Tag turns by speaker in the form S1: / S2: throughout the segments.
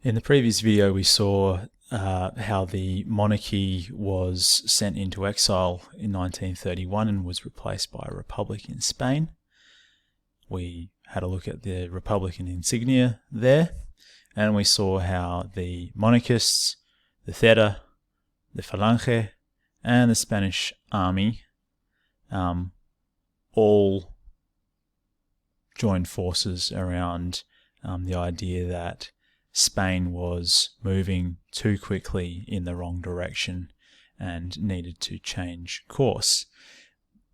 S1: In the previous video, we saw how the monarchy was sent into exile in 1931 and was replaced by a republic in Spain. We had a look at the republican insignia there, and we saw how the monarchists, the Theta, the Falange, and the Spanish army all joined forces around the idea that Spain was moving too quickly in the wrong direction and needed to change course.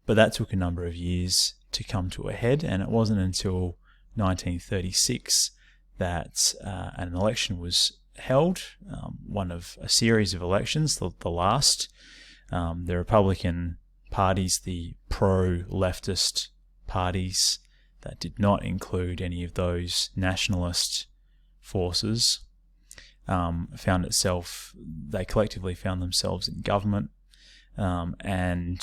S1: But that took a number of years to come to a head, and it wasn't until 1936 that an election was held, one of a series of elections, the last. The Republican parties, the pro-leftist parties that did not include any of those nationalist forces, they collectively found themselves in government, and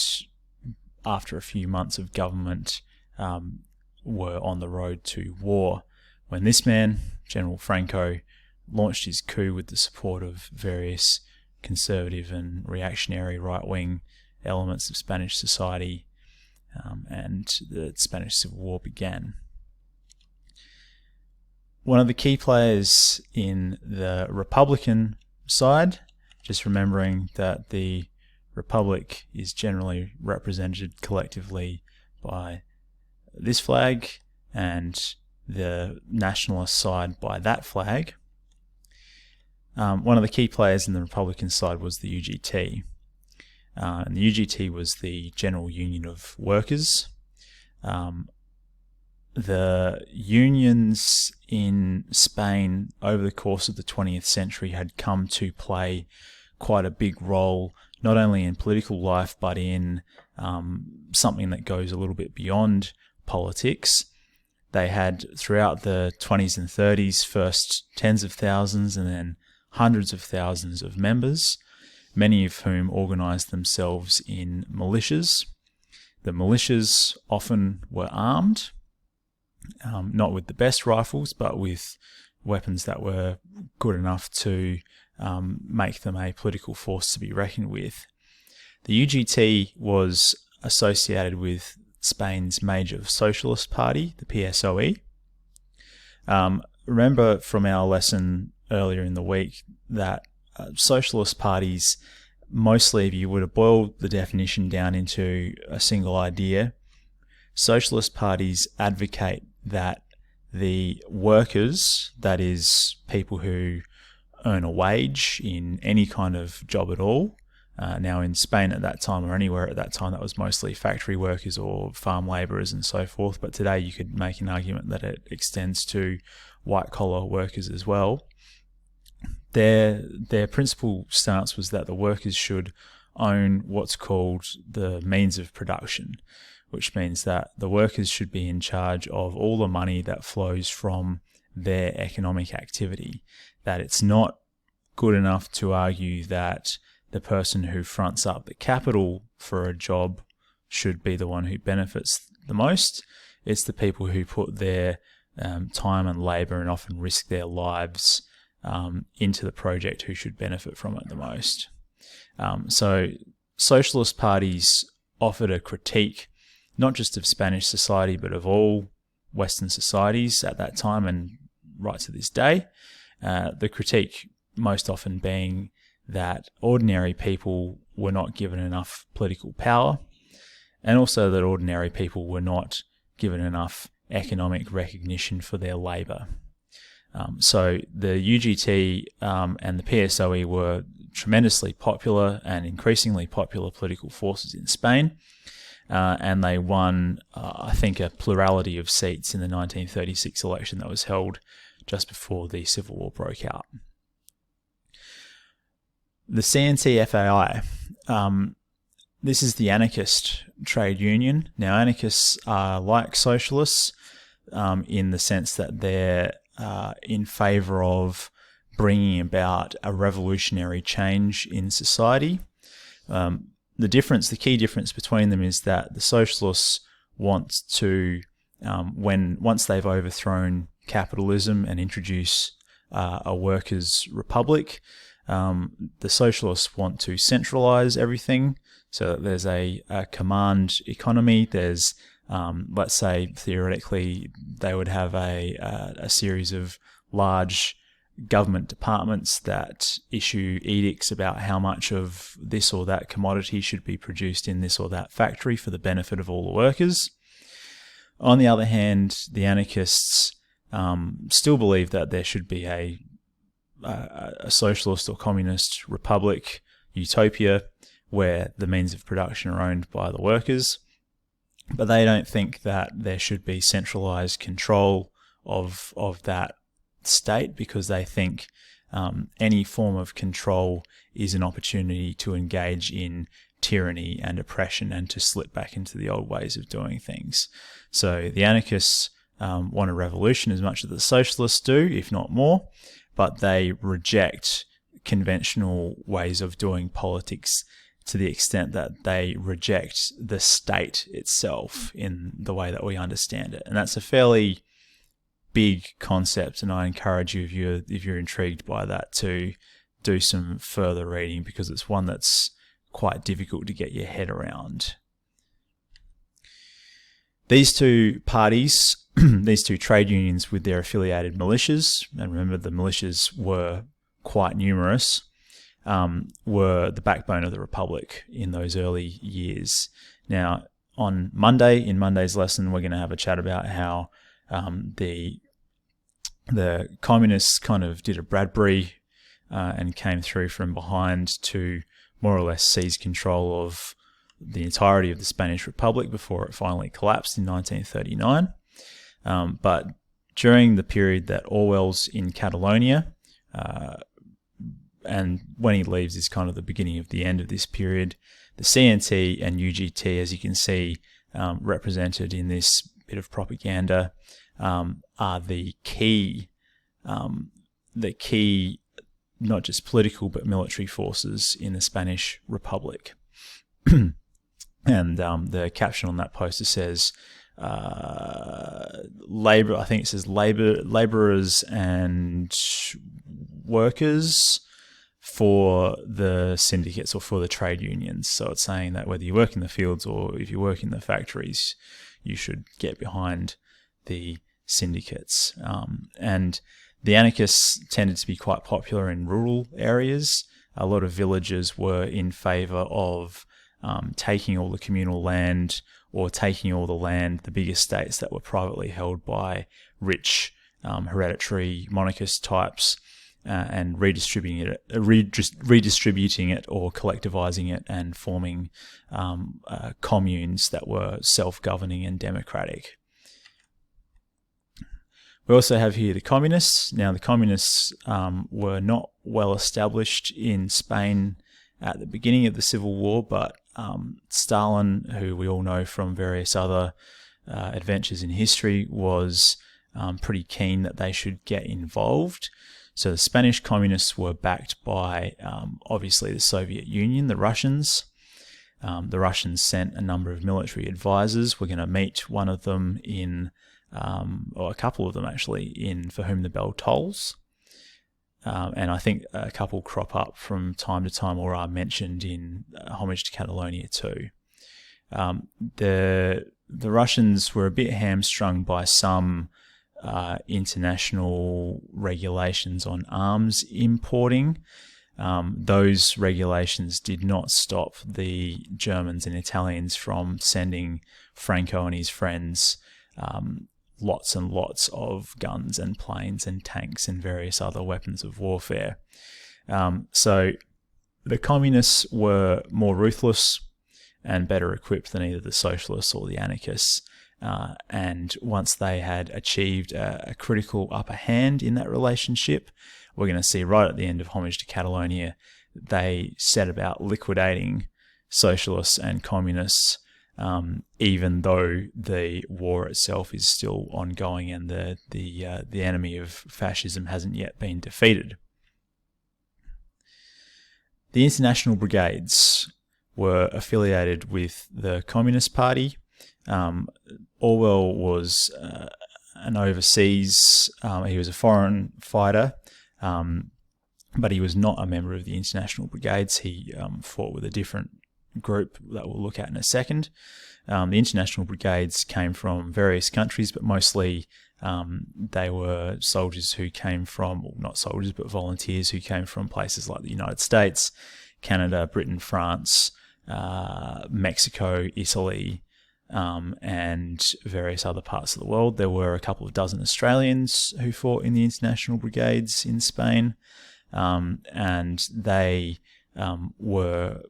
S1: after a few months of government were on the road to war when this man, General Franco, launched his coup with the support of various conservative and reactionary right-wing elements of Spanish society, and the Spanish Civil War began. One of the key players in the Republican side, just remembering that the Republic is generally represented collectively by this flag and the nationalist side by that flag. One of the key players in the Republican side was the UGT. And the UGT was the General Union of Workers. The unions in Spain over the course of the 20th century had come to play quite a big role, not only in political life, but in something that goes a little bit beyond politics. They had, throughout the 20s and 30s, first tens of thousands and then hundreds of thousands of members, many of whom organised themselves in militias. The militias often were armed, not with the best rifles, but with weapons that were good enough to make them a political force to be reckoned with. The UGT was associated with Spain's major socialist party, the PSOE. Remember from our lesson earlier in the week that socialist parties, mostly, if you were to boil the definition down into a single idea, socialist parties advocate that the workers, that is, people who earn a wage in any kind of job at all, now in Spain at that time, or anywhere at that time, that was mostly factory workers or farm labourers and so forth, but today you could make an argument that it extends to white-collar workers as well. Their principal stance was that the workers should own what's called the means of production, which means that the workers should be in charge of all the money that flows from their economic activity, that it's not good enough to argue that the person who fronts up the capital for a job should be the one who benefits the most. It's the people who put their time and labour and often risk their lives into the project who should benefit from it the most. So socialist parties offered a critique not just of Spanish society, but of all Western societies at that time and right to this day. The critique most often being that ordinary people were not given enough political power, and also that ordinary people were not given enough economic recognition for their labour. So the UGT and the PSOE were tremendously popular and increasingly popular political forces in Spain, and they won, I think, a plurality of seats in the 1936 election that was held just before the Civil War broke out. The CNT-FAI, this is the anarchist trade union. Now, anarchists are like socialists in the sense that they're in favour of bringing about a revolutionary change in society. The key difference between them is that the socialists want to, once they've overthrown capitalism and introduce a workers' republic. The socialists want to centralize everything, so that there's a command economy. There's, let's say, theoretically, they would have a series of large government departments that issue edicts about how much of this or that commodity should be produced in this or that factory for the benefit of all the workers. On the other hand, the anarchists still believe that there should be a socialist or communist republic, utopia, where the means of production are owned by the workers, but they don't think that there should be centralized control of that state, because they think any form of control is an opportunity to engage in tyranny and oppression and to slip back into the old ways of doing things. So the anarchists want a revolution as much as the socialists do, if not more, but they reject conventional ways of doing politics to the extent that they reject the state itself in the way that we understand it. And that's a fairly big concept, and I encourage you, if you're intrigued by that, to do some further reading, because it's one that's quite difficult to get your head around. These two parties, these two trade unions with their affiliated militias, and remember the militias were quite numerous, were the backbone of the Republic in those early years. Now, on Monday, in Monday's lesson, we're going to have a chat about how the communists kind of did a Bradbury and came through from behind to more or less seize control of the entirety of the Spanish Republic before it finally collapsed in 1939. But during the period that Orwell's in Catalonia, and when he leaves is kind of the beginning of the end of this period, the CNT and UGT, as you can see represented in this bit of propaganda, are the key not just political but military forces in the Spanish Republic. And the caption on that poster says labor. I think it says laborers and workers for the syndicates or for the trade unions. So it's saying that whether you work in the fields or if you work in the factories, you should get behind the syndicates. And the anarchists tended to be quite popular in rural areas. A lot of villagers were in favour of taking all the communal land, or taking all the land, the big estates that were privately held by rich hereditary monarchist types, and redistributing it or collectivizing it and forming communes that were self-governing and democratic. We also have here the communists. Now, the communists were not well established in Spain at the beginning of the Civil War, but Stalin, who we all know from various other adventures in history, was pretty keen that they should get involved. So the Spanish communists were backed by, obviously, the Soviet Union, the Russians. The Russians sent a number of military advisors. We're going to meet one of them in, or a couple of them actually, in For Whom the Bell Tolls. And I think a couple crop up from time to time or are mentioned in Homage to Catalonia too. The Russians were a bit hamstrung by some international regulations on arms importing. Those regulations did not stop the Germans and Italians from sending Franco and his friends lots and lots of guns and planes and tanks and various other weapons of warfare. So the communists were more ruthless and better equipped than either the socialists or the anarchists. And once they had achieved a critical upper hand in that relationship, we're going to see right at the end of Homage to Catalonia, they set about liquidating socialists and communists, even though the war itself is still ongoing and the enemy of fascism hasn't yet been defeated. The international brigades were affiliated with the Communist Party. Orwell was an overseas, he was a foreign fighter, but he was not a member of the International Brigades. He fought with a different group that we'll look at in a second. The International Brigades came from various countries, but mostly they were soldiers who came from, well, not soldiers, but volunteers who came from places like the United States, Canada, Britain, France, Mexico, Italy, and various other parts of the world. There were a couple of dozen Australians who fought in the International Brigades in Spain, and they were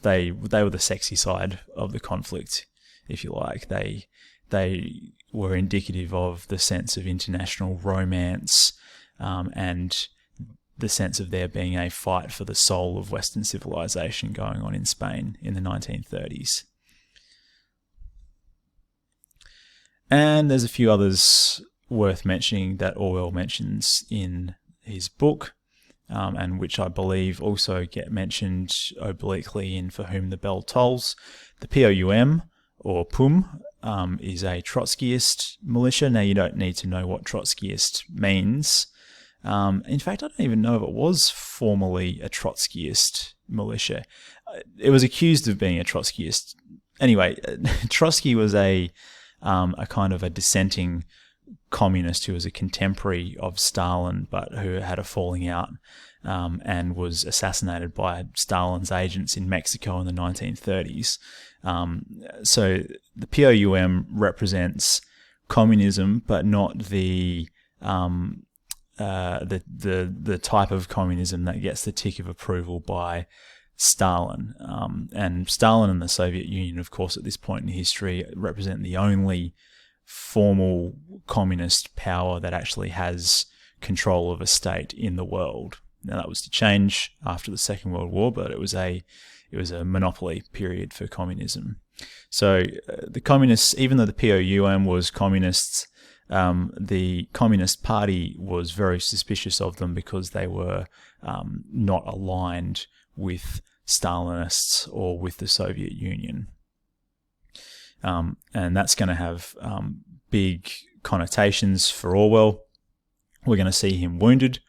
S1: they were the sexy side of the conflict, if you like. They were indicative of the sense of international romance, and the sense of there being a fight for the soul of Western civilization going on in Spain in the 1930s. And there's a few others worth mentioning that Orwell mentions in his book, and which I believe also get mentioned obliquely in For Whom the Bell Tolls. The POUM, or PUM, is a Trotskyist militia. Now, you don't need to know what Trotskyist means. In fact, I don't even know if it was formally a Trotskyist militia. It was accused of being a Trotskyist. Anyway, Trotsky was a kind of a dissenting communist who was a contemporary of Stalin, but who had a falling out and was assassinated by Stalin's agents in Mexico in the 1930s. So the POUM represents communism, but not the type of communism that gets the tick of approval by Stalin. And Stalin and the Soviet Union, of course, at this point in history, represent the only formal communist power that actually has control of a state in the world. Now, that was to change after the Second World War, but it was a monopoly period for communism. So the communists, even though the POUM was communists, the Communist Party was very suspicious of them because they were not aligned with Stalinists or with the Soviet Union. And that's going to have big connotations for Orwell. We're going to see him wounded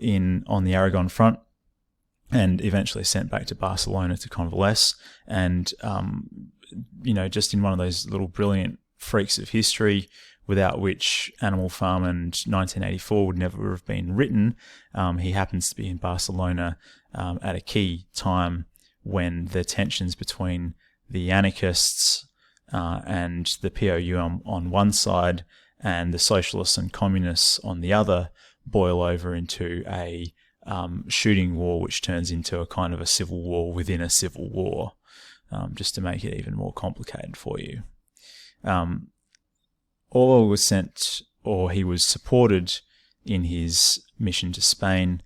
S1: on the Aragon front and eventually sent back to Barcelona to convalesce. And, just in one of those little brilliant freaks of history without which Animal Farm and 1984 would never have been written, he happens to be in Barcelona at a key time when the tensions between the anarchists and the POUM on one side and the socialists and communists on the other boil over into a shooting war, which turns into a kind of a civil war within a civil war, just to make it even more complicated for you. Orwell was sent, or he was supported in his mission to Spain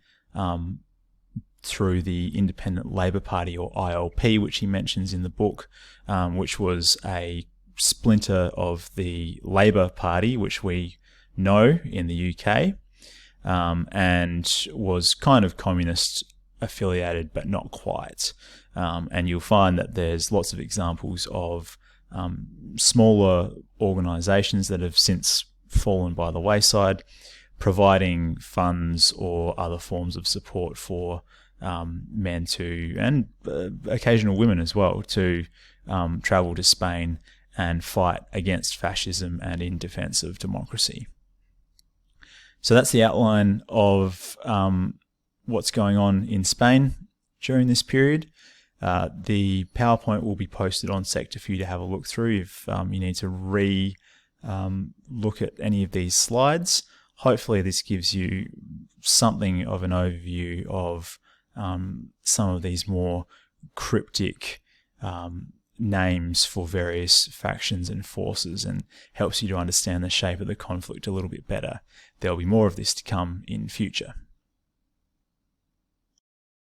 S1: through the Independent Labour Party, or ILP, which he mentions in the book, which was a splinter of the Labour Party, which we know in the UK, and was kind of communist affiliated, but not quite. And you'll find that there's lots of examples of smaller organisations that have since fallen by the wayside, providing funds or other forms of support for men and occasional women as well, to travel to Spain and fight against fascism and in defence of democracy. So that's the outline of what's going on in Spain during this period. The PowerPoint will be posted on Sector for you to have a look through if you need to look at any of these slides. Hopefully this gives you something of an overview of some of these more cryptic names for various factions and forces, and helps you to understand the shape of the conflict a little bit better. There'll be more of this to come in future.